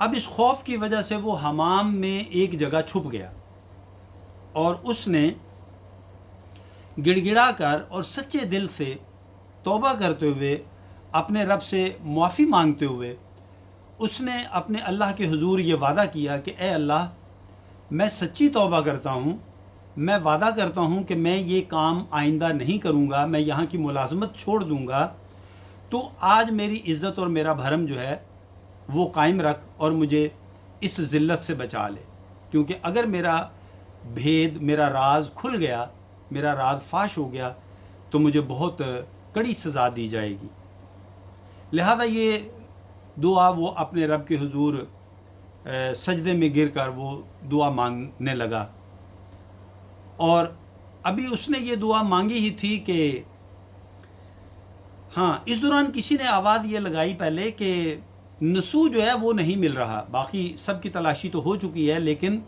اب اس خوف کی وجہ سے وہ حمام میں ایک جگہ چھپ گیا اور اس نے گڑ گڑا کر اور سچے دل سے توبہ کرتے ہوئے اپنے رب سے معافی مانگتے ہوئے اس نے اپنے اللہ کے حضور یہ وعدہ کیا کہ اے اللہ، میں سچی توبہ کرتا ہوں، میں وعدہ کرتا ہوں کہ میں یہ کام آئندہ نہیں کروں گا، میں یہاں کی ملازمت چھوڑ دوں گا، تو آج میری عزت اور میرا بھرم جو ہے وہ قائم رکھ اور مجھے اس ذلت سے بچا لے، کیونکہ اگر میرا بھید، میرا راز کھل گیا، میرا راز فاش ہو گیا تو مجھے بہت کڑی سزا دی جائے گی۔ لہذا یہ دعا وہ اپنے رب کے حضور سجدے میں گر کر وہ دعا مانگنے لگا، اور ابھی اس نے یہ دعا مانگی ہی تھی کہ ہاں، اس دوران کسی نے آواز یہ لگائی پہلے کہ نسو جو ہے وہ نہیں مل رہا، باقی سب کی تلاشی تو ہو چکی ہے لیکن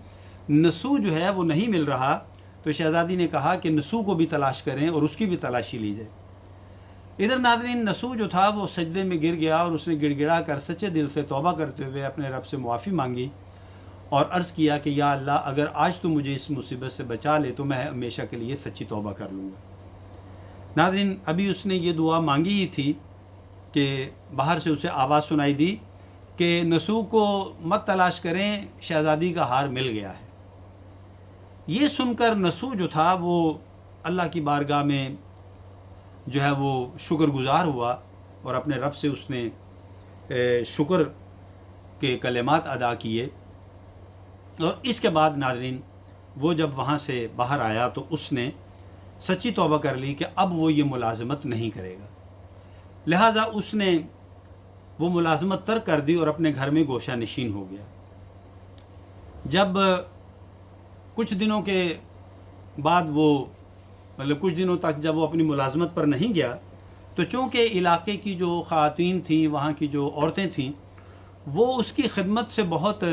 نسو جو ہے وہ نہیں مل رہا، تو شہزادی نے کہا کہ نسو کو بھی تلاش کریں اور اس کی بھی تلاشی لی جائے۔ ادھر ناظرین، نسو جو تھا وہ سجدے میں گر گیا اور اس نے گڑ گڑا کر سچے دل سے توبہ کرتے ہوئے اپنے رب سے معافی مانگی اور عرض کیا کہ یا اللہ، اگر آج تو مجھے اس مصیبت سے بچا لے تو میں ہمیشہ کے لیے سچی توبہ کر لوں گا۔ ناظرین، ابھی اس نے یہ دعا مانگی ہی تھی کہ باہر سے اسے آواز سنائی دی کہ نسو کو مت تلاش کریں، شہزادی کا ہار مل گیا ہے۔ یہ سن کر نسو جو تھا وہ اللہ کی بارگاہ میں جو ہے وہ شکر گزار ہوا اور اپنے رب سے اس نے شکر کے کلمات ادا کیے، اور اس کے بعد ناظرین وہ جب وہاں سے باہر آیا تو اس نے سچی توبہ کر لی کہ اب وہ یہ ملازمت نہیں کرے گا، لہذا اس نے وہ ملازمت ترک کر دی اور اپنے گھر میں گوشہ نشین ہو گیا۔ جب کچھ دنوں کے بعد کچھ دنوں تک جب وہ اپنی ملازمت پر نہیں گیا تو چونکہ علاقے کی جو خواتین تھیں، وہاں کی جو عورتیں تھیں، وہ اس کی خدمت سے بہت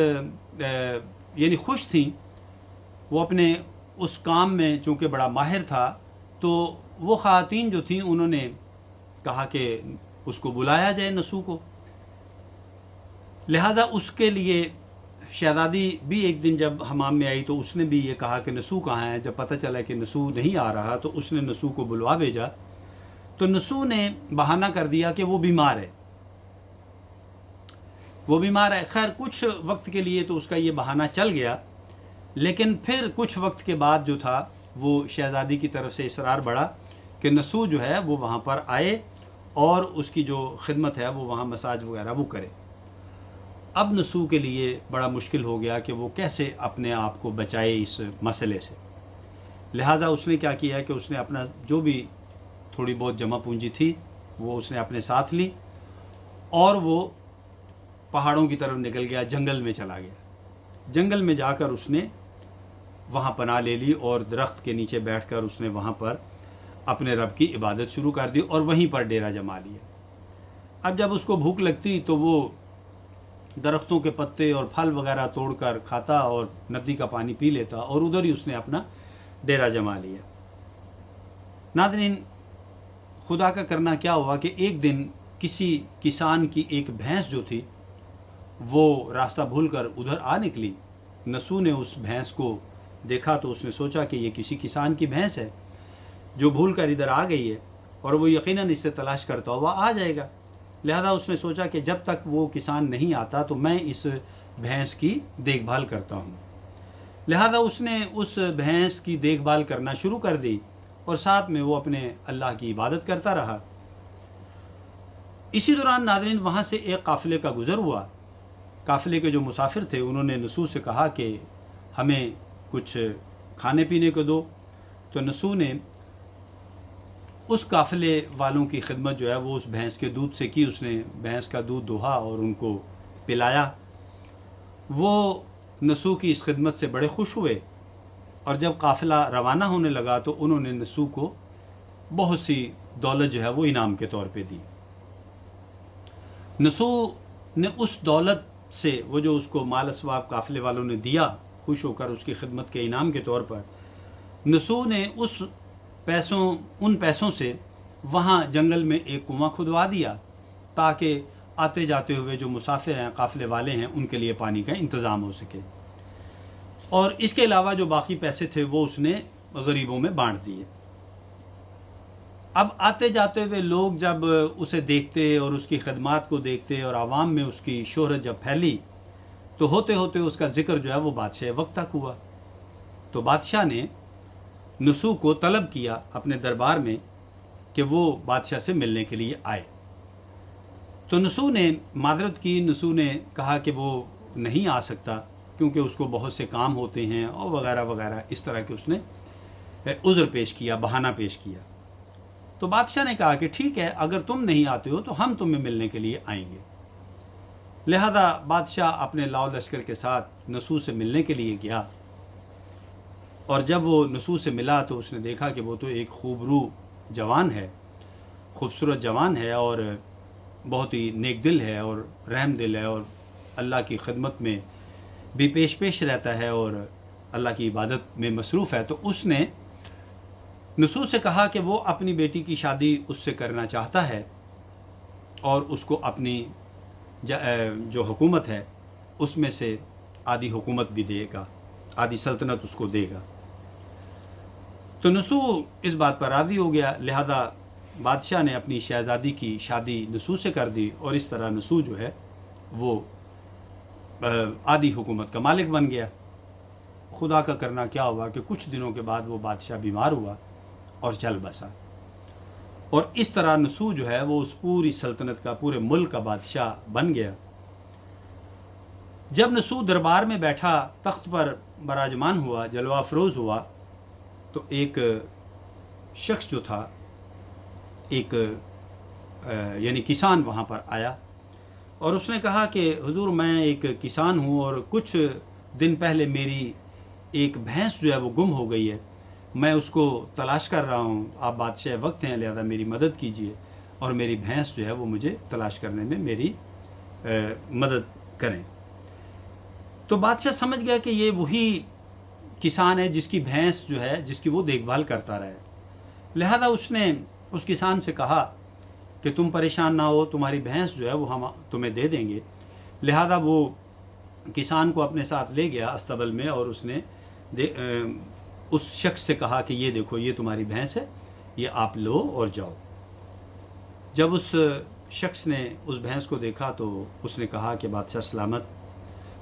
یعنی خوش تھیں۔ وہ اپنے اس کام میں چونکہ بڑا ماہر تھا تو وہ خواتین جو تھیں انہوں نے کہا کہ اس کو بلایا جائے نسو کو، لہذا اس کے لیے شہزادی بھی ایک دن جب حمام میں آئی تو اس نے بھی یہ کہا کہ نسو کہاں ہے۔ جب پتہ چلا کہ نسو نہیں آ رہا تو اس نے نسو کو بلوا بھیجا، تو نسو نے بہانہ کر دیا کہ وہ بیمار ہے، وہ بیمار ہے۔ خیر کچھ وقت کے لیے تو اس کا یہ بہانہ چل گیا، لیکن پھر کچھ وقت کے بعد جو تھا وہ شہزادی کی طرف سے اصرار بڑھا کہ نسو جو ہے وہ وہاں پر آئے اور اس کی جو خدمت ہے وہ وہاں مساج وغیرہ وہ کرے۔ اب نسو کے لیے بڑا مشکل ہو گیا کہ وہ کیسے اپنے آپ کو بچائے اس مسئلے سے، لہٰذا اس نے کیا کیا کہ اس نے اپنا جو بھی تھوڑی بہت جمع پونجی تھی وہ اس نے اپنے ساتھ لی اور وہ پہاڑوں کی طرف نکل گیا، جنگل میں چلا گیا۔ جنگل میں جا کر اس نے وہاں پناہ لے لی اور درخت کے نیچے بیٹھ کر اس نے وہاں پر اپنے رب کی عبادت شروع کر دی اور وہیں پر ڈیرا جما لیا۔ اب جب اس کو بھوک لگتی تو وہ درختوں کے پتے اور پھل وغیرہ توڑ کر کھاتا اور ندی کا پانی پی لیتا اور ادھر ہی اس نے اپنا ڈیرا جما لیا۔ ناظرین، خدا کا کرنا کیا ہوا کہ ایک دن کسی کسان کی ایک بھینس جو تھی وہ راستہ بھول کر ادھر آ نکلی۔ نسو نے اس بھینس کو دیکھا تو اس نے سوچا کہ یہ کسی کسان کی بھینس ہے جو بھول کر ادھر آ گئی ہے اور وہ یقیناً اس سے تلاش کرتا ہوا آ جائے گا، لہذا اس نے سوچا کہ جب تک وہ کسان نہیں آتا تو میں اس بھینس کی دیکھ بھال کرتا ہوں، لہذا اس نے اس بھینس کی دیکھ بھال کرنا شروع کر دی اور ساتھ میں وہ اپنے اللہ کی عبادت کرتا رہا۔ اسی دوران ناظرین وہاں سے ایک قافلے کا گزر ہوا۔ قافلے کے جو مسافر تھے انہوں نے نسو سے کہا کہ ہمیں کچھ کھانے پینے کو دو، تو نسو نے اس قافلے والوں کی خدمت جو ہے وہ اس بھینس کے دودھ سے کی۔ اس نے بھینس کا دودھ دوہا اور ان کو پلایا۔ وہ نسو کی اس خدمت سے بڑے خوش ہوئے اور جب قافلہ روانہ ہونے لگا تو انہوں نے نسو کو بہت سی دولت جو ہے وہ انعام کے طور پہ دی۔ نسو نے اس دولت سے وہ جو اس کو مال اسباب قافلے والوں نے دیا، خوش ہو کر اس کی خدمت کے انعام کے طور پر، نسو نے ان پیسوں سے وہاں جنگل میں ایک کنواں کھدوا دیا تاکہ آتے جاتے ہوئے جو مسافر ہیں، قافلے والے ہیں، ان کے لیے پانی کا انتظام ہو سکے۔ اور اس کے علاوہ جو باقی پیسے تھے وہ اس نے غریبوں میں بانٹ دیے۔ اب آتے جاتے ہوئے لوگ جب اسے دیکھتے اور اس کی خدمات کو دیکھتے اور عوام میں اس کی شہرت جب پھیلی تو ہوتے ہوتے اس کا ذکر جو ہے وہ بادشاہ وقت تک ہوا۔ تو بادشاہ نے نسو کو طلب کیا اپنے دربار میں کہ وہ بادشاہ سے ملنے کے لیے آئے۔ تو نسو نے معذرت کی، نسو نے کہا کہ وہ نہیں آ سکتا کیونکہ اس کو بہت سے کام ہوتے ہیں اور وغیرہ وغیرہ، اس طرح کے اس نے عذر پیش کیا، بہانہ پیش کیا۔ تو بادشاہ نے کہا کہ ٹھیک ہے، اگر تم نہیں آتے ہو تو ہم تمہیں ملنے کے لیے آئیں گے۔ لہذا بادشاہ اپنے لاؤ لشکر کے ساتھ نسو سے ملنے کے لیے گیا، اور جب وہ نسو سے ملا تو اس نے دیکھا کہ وہ تو ایک خوبرو جوان ہے، خوبصورت جوان ہے، اور بہت ہی نیک دل ہے اور رحم دل ہے، اور اللہ کی خدمت میں بھی پیش رہتا ہے اور اللہ کی عبادت میں مصروف ہے۔ تو اس نے نسو سے کہا کہ وہ اپنی بیٹی کی شادی اس سے کرنا چاہتا ہے اور اس کو اپنی جو حکومت ہے اس میں سے آدھی حکومت بھی دے گا، آدھی سلطنت اس کو دے گا۔ تو نسو اس بات پر راضی ہو گیا، لہذا بادشاہ نے اپنی شہزادی کی شادی نسو سے کر دی، اور اس طرح نسو جو ہے وہ آدھی حکومت کا مالک بن گیا۔ خدا کا کرنا کیا ہوا کہ کچھ دنوں کے بعد وہ بادشاہ بیمار ہوا اور چل بسا، اور اس طرح نسو جو ہے وہ اس پوری سلطنت کا، پورے ملک کا بادشاہ بن گیا۔ جب نسو دربار میں بیٹھا، تخت پر براجمان ہوا، جلوہ افروز ہوا، تو ایک شخص جو تھا، ایک یعنی کسان وہاں پر آیا، اور اس نے کہا کہ حضور میں ایک کسان ہوں اور کچھ دن پہلے میری ایک بھینس جو ہے وہ گم ہو گئی ہے، میں اس کو تلاش کر رہا ہوں، آپ بادشاہ وقت ہیں لہذا میری مدد کیجئے اور میری بھینس جو ہے وہ مجھے تلاش کرنے میں میری مدد کریں۔ تو بادشاہ سمجھ گیا کہ یہ وہی کسان ہے جس کی بھینس جو ہے، جس کی وہ دیکھ بھال کرتا رہے، لہذا اس نے اس کسان سے کہا کہ تم پریشان نہ ہو، تمہاری بھینس جو ہے وہ ہم تمہیں دے دیں گے۔ لہذا وہ کسان کو اپنے ساتھ لے گیا استبل میں، اور اس نے اس شخص سے کہا کہ یہ دیکھو، یہ تمہاری بھینس ہے، یہ آپ لو اور جاؤ۔ جب اس شخص نے اس بھینس کو دیکھا تو اس نے کہا کہ بادشاہ سلامت،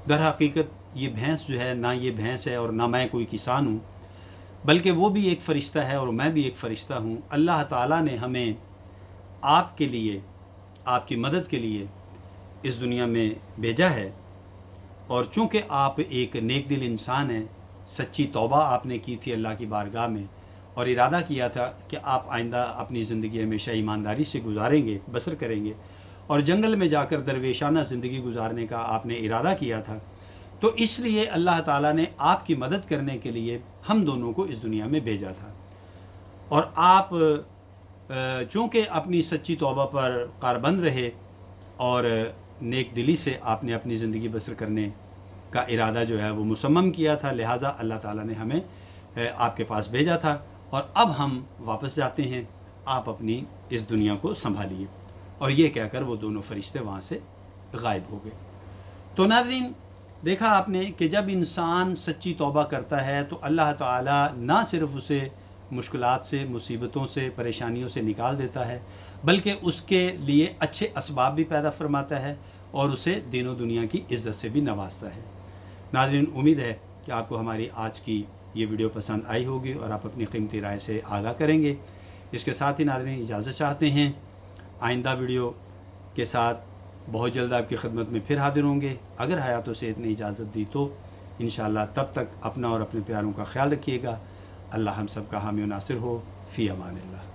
در حقیقت یہ بھینس جو ہے، نہ یہ بھینس ہے اور نہ میں کوئی کسان ہوں، بلکہ وہ بھی ایک فرشتہ ہے اور میں بھی ایک فرشتہ ہوں۔ اللہ تعالیٰ نے ہمیں آپ کے لیے، آپ کی مدد کے لیے اس دنیا میں بھیجا ہے، اور چونکہ آپ ایک نیک دل انسان ہیں، سچی توبہ آپ نے کی تھی اللہ کی بارگاہ میں، اور ارادہ کیا تھا کہ آپ آئندہ اپنی زندگی ہمیشہ ایمانداری سے گزاریں گے، بسر کریں گے، اور جنگل میں جا کر درویشانہ زندگی گزارنے کا آپ نے ارادہ کیا تھا، تو اس لیے اللہ تعالیٰ نے آپ کی مدد کرنے کے لیے ہم دونوں کو اس دنیا میں بھیجا تھا۔ اور آپ چونکہ اپنی سچی توبہ پر کاربند رہے اور نیک دلی سے آپ نے اپنی زندگی بسر کرنے کا ارادہ جو ہے وہ مصمم کیا تھا، لہٰذا اللہ تعالیٰ نے ہمیں آپ کے پاس بھیجا تھا، اور اب ہم واپس جاتے ہیں، آپ اپنی اس دنیا کو سنبھالیے۔ اور یہ کہہ کر وہ دونوں فرشتے وہاں سے غائب ہو گئے۔ تو ناظرین، دیکھا آپ نے کہ جب انسان سچی توبہ کرتا ہے تو اللہ تعالیٰ نہ صرف اسے مشکلات سے، مصیبتوں سے، پریشانیوں سے نکال دیتا ہے، بلکہ اس کے لیے اچھے اسباب بھی پیدا فرماتا ہے اور اسے دین و دنیا کی عزت سے بھی نوازتا ہے۔ ناظرین، امید ہے کہ آپ کو ہماری آج کی یہ ویڈیو پسند آئی ہوگی اور آپ اپنی قیمتی رائے سے آگاہ کریں گے۔ اس کے ساتھ ہی ناظرین اجازت چاہتے ہیں، آئندہ ویڈیو کے ساتھ بہت جلد آپ کی خدمت میں پھر حاضر ہوں گے۔ اگر حیات و صحت نے اجازت دی تو انشاءاللہ تب تک اپنا اور اپنے پیاروں کا خیال رکھیے گا۔ اللہ ہم سب کا حامی و ناصر ہو۔ فی امان اللہ۔